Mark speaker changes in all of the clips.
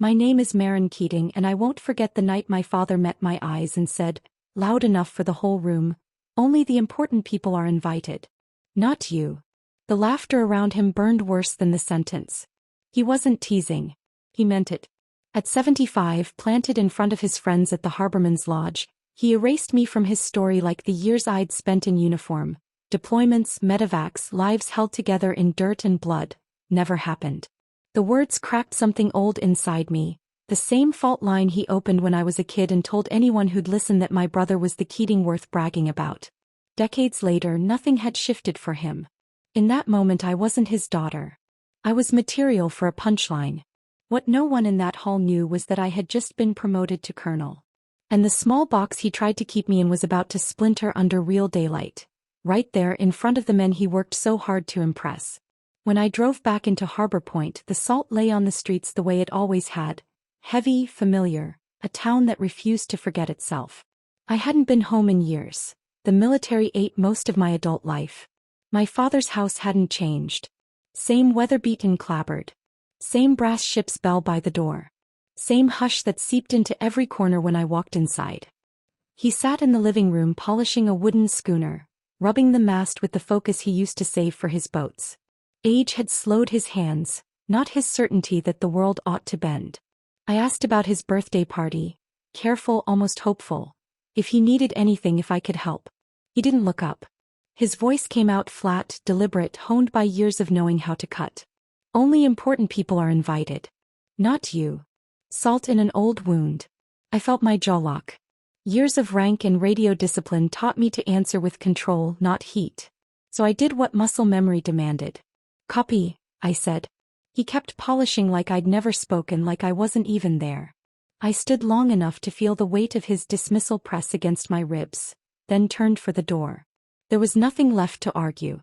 Speaker 1: My name is Marin Keating, and I won't forget the night my father met my eyes and said, loud enough for the whole room, only the important people are invited. Not you. The laughter around him burned worse than the sentence. He wasn't teasing. He meant it. At 75, planted in front of his friends at the Harborman's Lodge, he erased me from his story like the years I'd spent in uniform. Deployments, medevacs, lives held together in dirt and blood. Never happened. The words cracked something old inside me, the same fault line he opened when I was a kid and told anyone who'd listen that my brother was the Keating worth bragging about. Decades later, nothing had shifted for him. In that moment I wasn't his daughter. I was material for a punchline. What no one in that hall knew was that I had just been promoted to colonel. And the small box he tried to keep me in was about to splinter under real daylight. Right there in front of the men he worked so hard to impress. When I drove back into Harbor Point, the salt lay on the streets the way it always had. Heavy, familiar, a town that refused to forget itself. I hadn't been home in years. The military ate most of my adult life. My father's house hadn't changed. Same weather-beaten clapboard. Same brass ship's bell by the door. Same hush that seeped into every corner when I walked inside. He sat in the living room polishing a wooden schooner, rubbing the mast with the focus he used to save for his boats. Age had slowed his hands, not his certainty that the world ought to bend. I asked about his birthday party, careful, almost hopeful. If he needed anything, if I could help. He didn't look up. His voice came out flat, deliberate, honed by years of knowing how to cut. Only important people are invited. Not you. Salt in an old wound. I felt my jaw lock. Years of rank and radio discipline taught me to answer with control, not heat. So I did what muscle memory demanded. Copy, I said. He kept polishing like I'd never spoken, like I wasn't even there. I stood long enough to feel the weight of his dismissal press against my ribs, then turned for the door. There was nothing left to argue.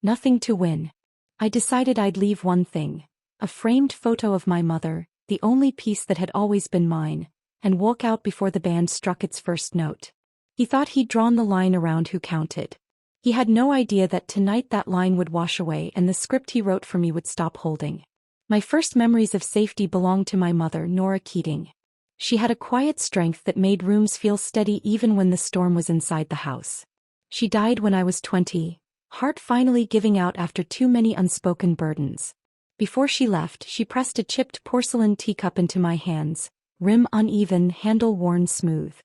Speaker 1: Nothing to win. I decided I'd leave one thing, a framed photo of my mother, the only piece that had always been mine, and walk out before the band struck its first note. He thought he'd drawn the line around who counted. He had no idea that tonight that line would wash away and the script he wrote for me would stop holding. My first memories of safety belonged to my mother, Nora Keating. She had a quiet strength that made rooms feel steady even when the storm was inside the house. She died when I was 20, heart finally giving out after too many unspoken burdens. Before she left, she pressed a chipped porcelain teacup into my hands, rim uneven, handle worn smooth.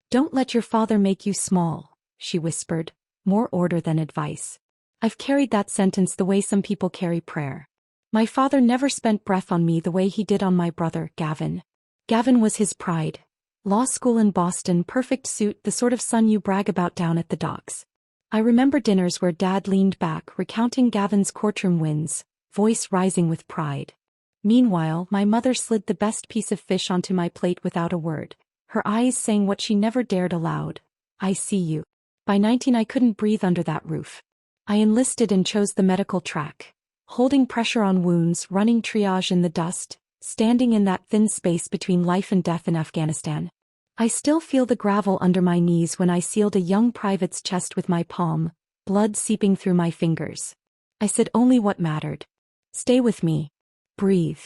Speaker 1: "Don't let your father make you small," she whispered, more order than advice. I've carried that sentence the way some people carry prayer. My father never spent breath on me the way he did on my brother, Gavin. Gavin was his pride. Law school in Boston, perfect suit, the sort of son you brag about down at the docks. I remember dinners where Dad leaned back, recounting Gavin's courtroom wins, voice rising with pride. Meanwhile, my mother slid the best piece of fish onto my plate without a word, her eyes saying what she never dared aloud. "I see you." By 19 I couldn't breathe under that roof. I enlisted and chose the medical track. Holding pressure on wounds, running triage in the dust, standing in that thin space between life and death in Afghanistan. I still feel the gravel under my knees when I sealed a young private's chest with my palm, blood seeping through my fingers. I said only what mattered. "Stay with me. Breathe."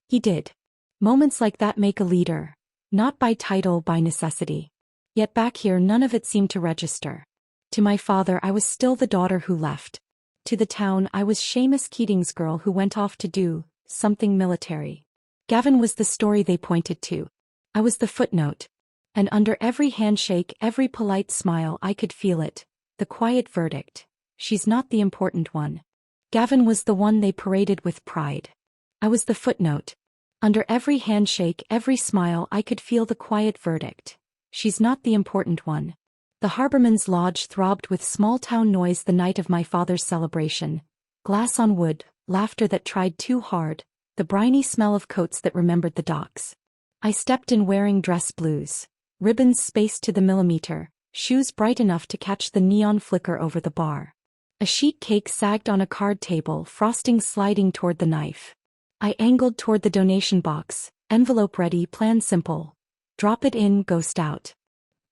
Speaker 1: He did. Moments like that make a leader. Not by title, by necessity. Yet back here none of it seemed to register. To my father I was still the daughter who left. To the town I was Seamus Keating's girl who went off to do something military. Gavin was the story they pointed to. I was the footnote. And under every handshake, every polite smile I could feel it, the quiet verdict. She's not the important one. Gavin was the one they paraded with pride. I was the footnote. Under every handshake, every smile I could feel the quiet verdict. She's not the important one. The Harborman's Lodge throbbed with small-town noise the night of my father's celebration. Glass on wood, laughter that tried too hard, the briny smell of coats that remembered the docks. I stepped in wearing dress blues, ribbons spaced to the millimeter, shoes bright enough to catch the neon flicker over the bar. A sheet cake sagged on a card table, frosting sliding toward the knife. I angled toward the donation box, envelope ready, plan simple. Drop it in, ghost out.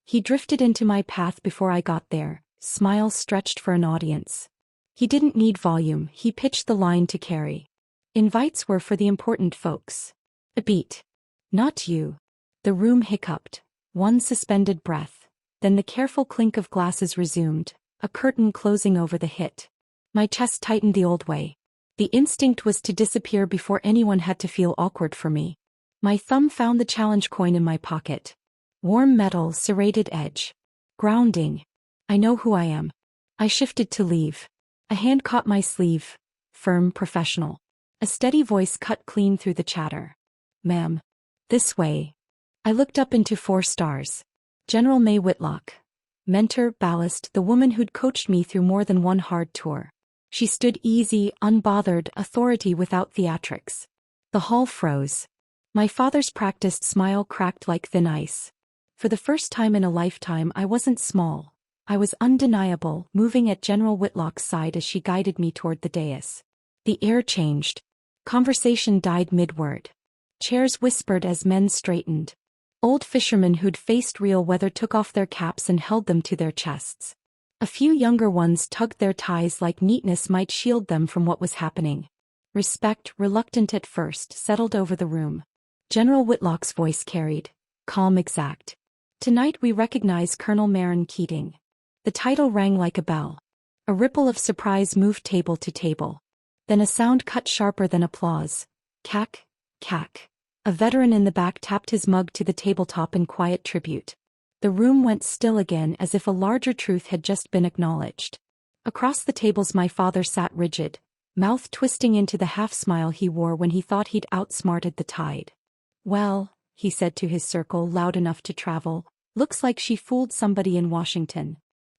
Speaker 1: He drifted into my path before I got there, smiles stretched for an audience. He didn't need volume, he pitched the line to carry. Invites were for the important folks. A beat. Not you. The room hiccuped. One suspended breath. Then the careful clink of glasses resumed, a curtain closing over the hit. My chest tightened the old way. The instinct was to disappear before anyone had to feel awkward for me. My thumb found the challenge coin in my pocket. Warm metal, serrated edge. Grounding. I know who I am. I shifted to leave. A hand caught my sleeve. Firm, professional. A steady voice cut clean through the chatter. Ma'am. This way. I looked up into 4 stars. General May Whitlock. Mentor, ballast, the woman who'd coached me through more than one hard tour. She stood easy, unbothered, authority without theatrics. The hall froze. My father's practiced smile cracked like thin ice. For the first time in a lifetime I wasn't small. I was undeniable, moving at General Whitlock's side as she guided me toward the dais. The air changed. Conversation died mid-word. Chairs whispered as men straightened. Old fishermen who'd faced real weather took off their caps and held them to their chests. A few younger ones tugged their ties like neatness might shield them from what was happening. Respect, reluctant at first, settled over the room. General Whitlock's voice carried, calm, exact. Tonight we recognize Colonel Marin Keating. The title rang like a bell. A ripple of surprise moved table to table. Then a sound cut sharper than applause. Cack, cack. A veteran in the back tapped his mug to the tabletop in quiet tribute. The room went still again as if a larger truth had just been acknowledged. Across the tables my father sat rigid, mouth twisting into the half-smile he wore when he thought he'd outsmarted the tide. Well, he said to his circle loud enough to travel, looks like she fooled somebody in Washington.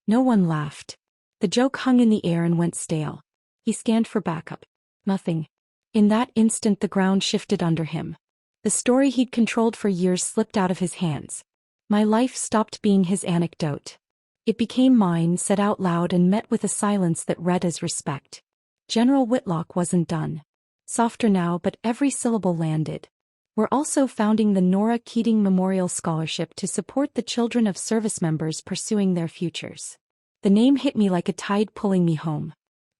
Speaker 1: No one laughed. The joke hung in the air and went stale. He scanned for backup. Nothing. In that instant the ground shifted under him. The story he'd controlled for years slipped out of his hands. My life stopped being his anecdote. It became mine, said out loud and met with a silence that read as respect. General Whitlock wasn't done. Softer now, but every syllable landed. We're also founding the Nora Keating Memorial Scholarship to support the children of service members pursuing their futures. The name hit me like a tide pulling me home.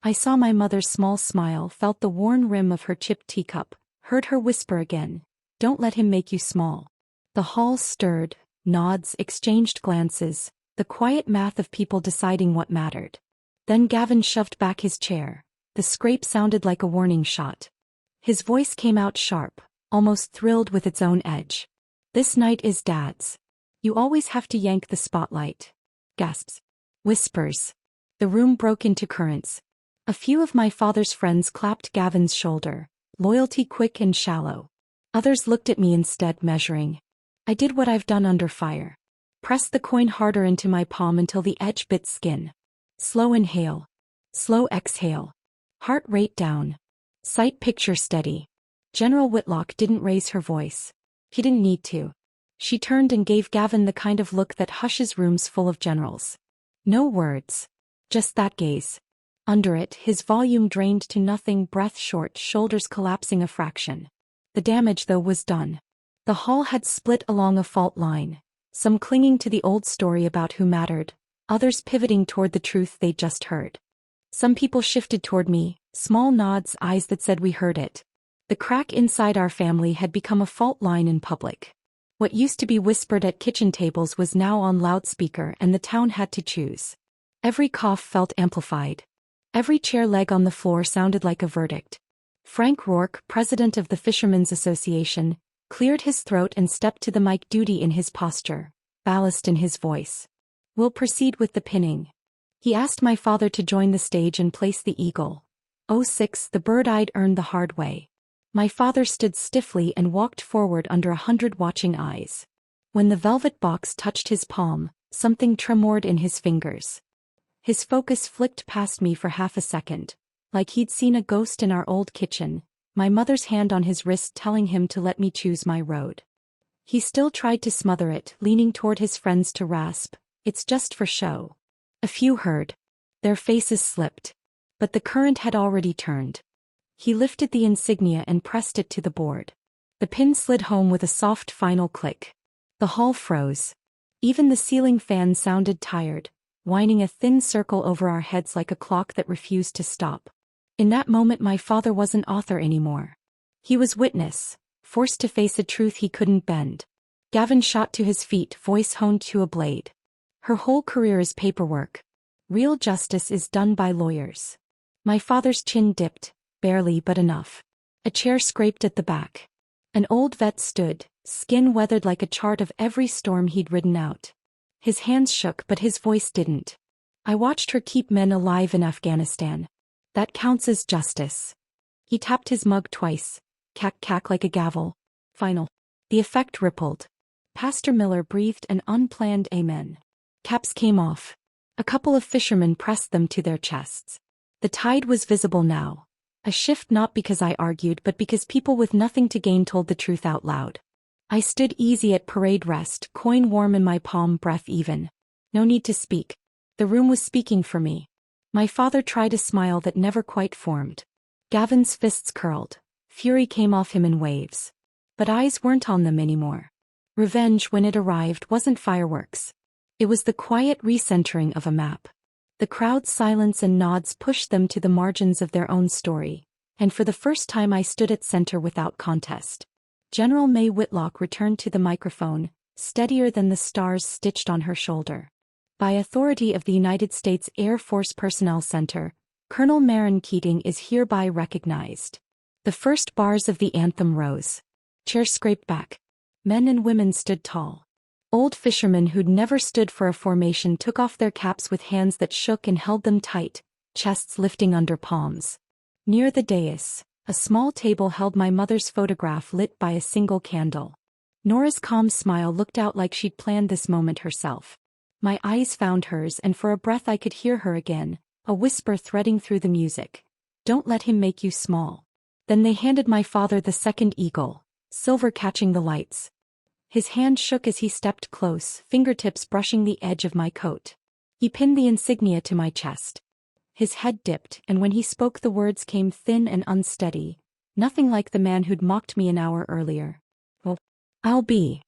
Speaker 1: I saw my mother's small smile, felt the worn rim of her chipped teacup, heard her whisper again, "Don't let him make you small." The hall stirred, nods, exchanged glances, the quiet math of people deciding what mattered. Then Gavin shoved back his chair. The scrape sounded like a warning shot. His voice came out sharp, almost thrilled with its own edge. "This night is Dad's. You always have to yank the spotlight." Gasps. Whispers. The room broke into currents. A few of my father's friends clapped Gavin's shoulder, loyalty quick and shallow. Others looked at me instead, measuring. I did what I've done under fire. Pressed the coin harder into my palm until the edge bit skin. Slow inhale. Slow exhale. Heart rate down. Sight picture steady. General Whitlock didn't raise her voice. He didn't need to. She turned and gave Gavin the kind of look that hushes rooms full of generals. No words. Just that gaze. Under it, his volume drained to nothing, breath short, shoulders collapsing a fraction. The damage, though, was done. The hall had split along a fault line, some clinging to the old story about who mattered, others pivoting toward the truth they'd just heard. Some people shifted toward me, small nods, eyes that said we heard it. The crack inside our family had become a fault line in public. What used to be whispered at kitchen tables was now on loudspeaker, and the town had to choose. Every cough felt amplified. Every chair leg on the floor sounded like a verdict. Frank Rourke, president of the Fishermen's Association, cleared his throat and stepped to the mic, duty in his posture, ballast in his voice. "We'll proceed with the pinning." He asked my father to join the stage and place the eagle. 06, the bird I'd earned the hard way. My father stood stiffly and walked forward under 100 watching eyes. When the velvet box touched his palm, something tremored in his fingers. His focus flicked past me for half a second, like he'd seen a ghost in our old kitchen, my mother's hand on his wrist telling him to let me choose my road. He still tried to smother it, leaning toward his friends to rasp, "It's just for show." A few heard. Their faces slipped. But the current had already turned. He lifted the insignia and pressed it to the board. The pin slid home with a soft final click. The hall froze. Even the ceiling fan sounded tired, winding a thin circle over our heads like a clock that refused to stop. In that moment my father wasn't author anymore. He was witness, forced to face a truth he couldn't bend. Gavin shot to his feet, voice honed to a blade. Her whole career is paperwork. Real justice is done by lawyers. My father's chin dipped, barely but enough. A chair scraped at the back. An old vet stood, skin weathered like a chart of every storm he'd ridden out. His hands shook but his voice didn't. I watched her keep men alive in Afghanistan. That counts as justice. He tapped his mug twice. Cack like a gavel. Final. The effect rippled. Pastor Miller breathed an unplanned amen. Caps came off. A couple of fishermen pressed them to their chests. The tide was visible now. A shift not because I argued but because people with nothing to gain told the truth out loud. I stood easy at parade rest, coin warm in my palm, breath even. No need to speak. The room was speaking for me. My father tried a smile that never quite formed. Gavin's fists curled. Fury came off him in waves. But eyes weren't on them anymore. Revenge, when it arrived, wasn't fireworks. It was the quiet recentering of a map. The crowd's silence and nods pushed them to the margins of their own story, and for the first time I stood at center without contest. General May Whitlock returned to the microphone, steadier than the stars stitched on her shoulder. By authority of the United States Air Force Personnel Center, Colonel Marin Keating is hereby recognized. The first bars of the anthem rose. Chairs scraped back. Men and women stood tall. Old fishermen who'd never stood for a formation took off their caps with hands that shook and held them tight, chests lifting under palms. Near the dais, a small table held my mother's photograph lit by a single candle. Nora's calm smile looked out like she'd planned this moment herself. My eyes found hers and for a breath I could hear her again, a whisper threading through the music. Don't let him make you small. Then they handed my father the second eagle, silver catching the lights. His hand shook as he stepped close, fingertips brushing the edge of my coat. He pinned the insignia to my chest. His head dipped, and when he spoke the words came thin and unsteady, nothing like the man who'd mocked me an hour earlier. I'll be.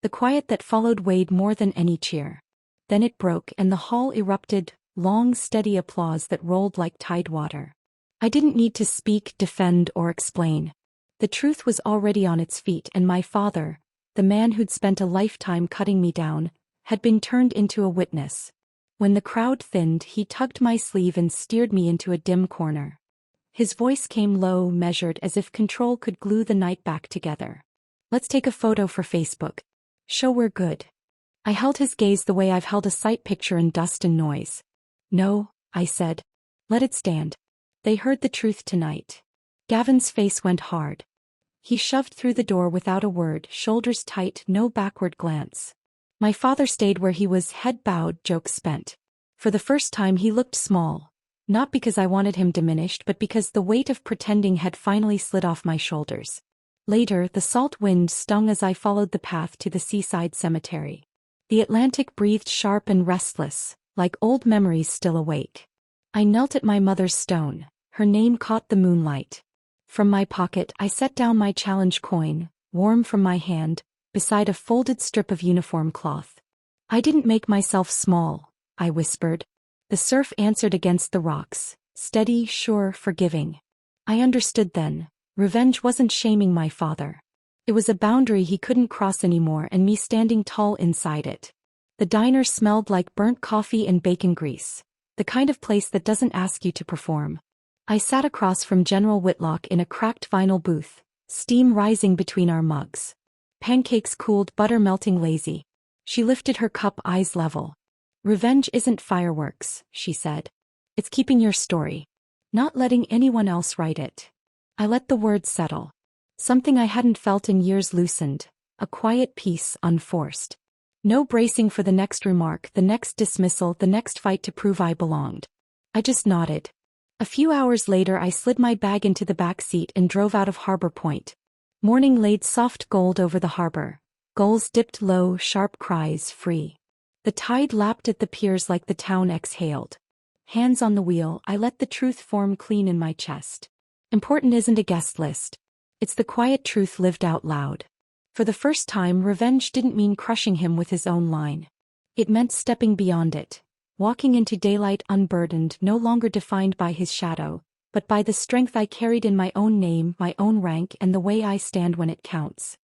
Speaker 1: The quiet that followed weighed more than any cheer. Then it broke and the hall erupted, long steady applause that rolled like tide water. I didn't need to speak, defend, or explain. The truth was already on its feet and my father, the man who'd spent a lifetime cutting me down, had been turned into a witness. When the crowd thinned, he tugged my sleeve and steered me into a dim corner. His voice came low, measured, as if control could glue the night back together. Let's take a photo for Facebook. Show we're good. I held his gaze the way I've held a sight picture in dust and noise. No, I said. Let it stand. They heard the truth tonight. Gavin's face went hard. He shoved through the door without a word, shoulders tight, no backward glance. My father stayed where he was, head bowed, joke spent. For the first time he looked small, not because I wanted him diminished but because the weight of pretending had finally slid off my shoulders. Later, the salt wind stung as I followed the path to the seaside cemetery. The Atlantic breathed sharp and restless, like old memories still awake. I knelt at my mother's stone, her name caught the moonlight. From my pocket I set down my challenge coin, warm from my hand, beside a folded strip of uniform cloth. I didn't make myself small, I whispered. The surf answered against the rocks, steady, sure, forgiving. I understood then. Revenge wasn't shaming my father. It was a boundary he couldn't cross anymore and me standing tall inside it. The diner smelled like burnt coffee and bacon grease, the kind of place that doesn't ask you to perform. I sat across from General Whitlock in a cracked vinyl booth, steam rising between our mugs. Pancakes cooled, butter melting lazy. She lifted her cup, eyes level. Revenge isn't fireworks, she said. It's keeping your story. Not letting anyone else write it. I let the words settle. Something I hadn't felt in years loosened, a quiet peace, unforced. No bracing for the next remark, the next dismissal, the next fight to prove I belonged. I just nodded. A few hours later I slid my bag into the back seat and drove out of Harbor Point. Morning laid soft gold over the harbor. Gulls dipped low, sharp cries, free. The tide lapped at the piers like the town exhaled. Hands on the wheel, I let the truth form clean in my chest. Important isn't a guest list. It's the quiet truth lived out loud. For the first time, revenge didn't mean crushing him with his own line. It meant stepping beyond it. Walking into daylight unburdened, no longer defined by his shadow, but by the strength I carried in my own name, my own rank, and the way I stand when it counts.